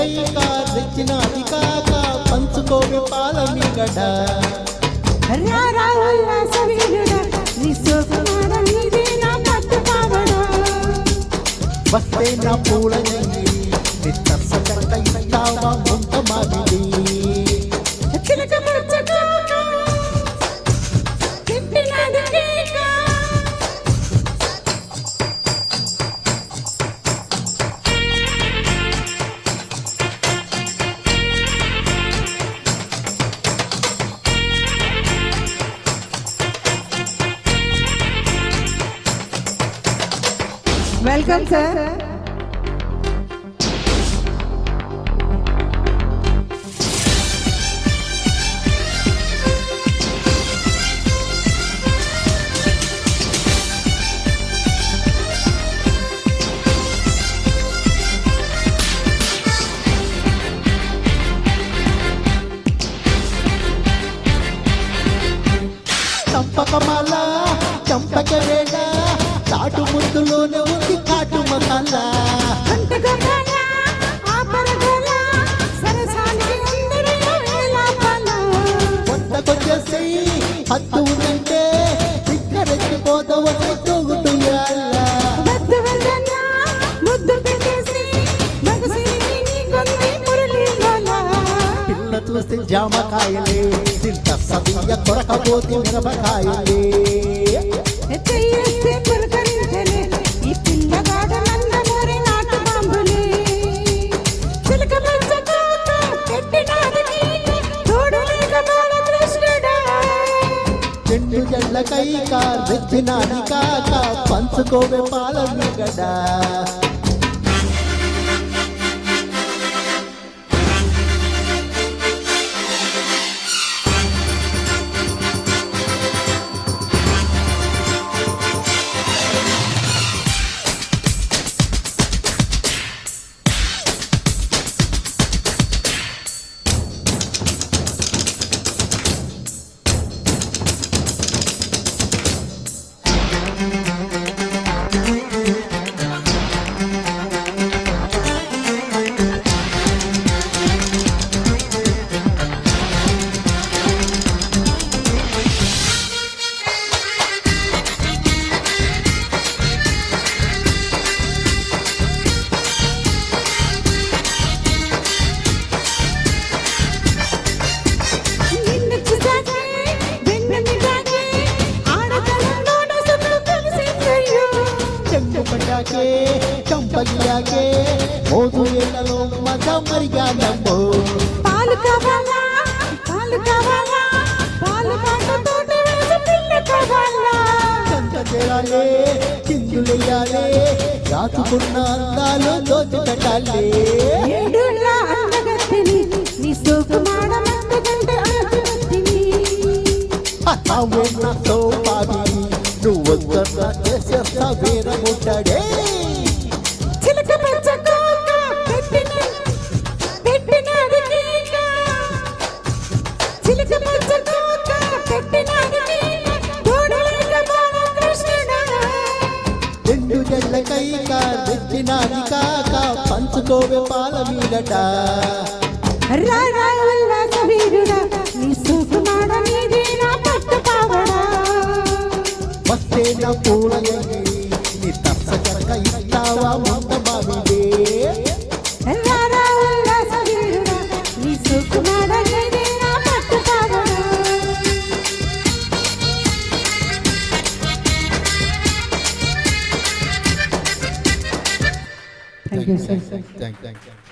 కైకా తెచ్చినాది కాక పంచుకోవే పాల మీగడ వస్తే నా పూల ఇస్తావా ముంత మావిడి వెల్కమ్ సార్. చంపకమాల చంపకవేళ చాటు ముద్దులోనే ఉంది కాటు మసాలా కొత్తకొచ్చేసి హద్దు ఉందంటే సిగ్గరెచ్చిపోతావని తూగుతుయాల పిల్ల చూస్తే జామకాయలే తింట సదియ కొరకపోతే మిరపకాయలే చెండు జల్ల కైక రెచ్చినాది కాక పంచుకోవే పాల మీగడ చంపగియాకే మోదు ఏళ్ళలో మగ మరిగానమ్మో పాలు కావాలా పాలు కావాలా పాలు కాకపోతే పిల్ల కావాలా చంత చేరాలే చిందులెయ్యాలే రాసుకున్న అందాలు దోచిపెట్టాలే ఏడుళ్ళ అందగత్తిని నీ సోకుమాడ మందగంటే ఆకుతిని అతావేన సోపావి నువ్వొద్దన్న చేసేస్తా వేర ముట్టడే చిలక పచ్చ కోక పెట్టినది కీక చిలక పచ్చ కోక పెట్టినది కీక తోడలేక బాల కృష్ణుడా రెండు జల్ల కైక తెచ్చినాది కాక పంచుకోవే పాల మీగట రారా ఉల్లాస వీరుడా నీ సోకుమాడ నీది నా పట్టు పావడా వస్తే నా పూల నీ తప్ప జరక ఇస్తావా ముంత మావిడే రారా ఉల్లాస వీరుడా నీ సోకుమాడ నీది నా పట్టు పావడా. Thank you, sir. Thank you.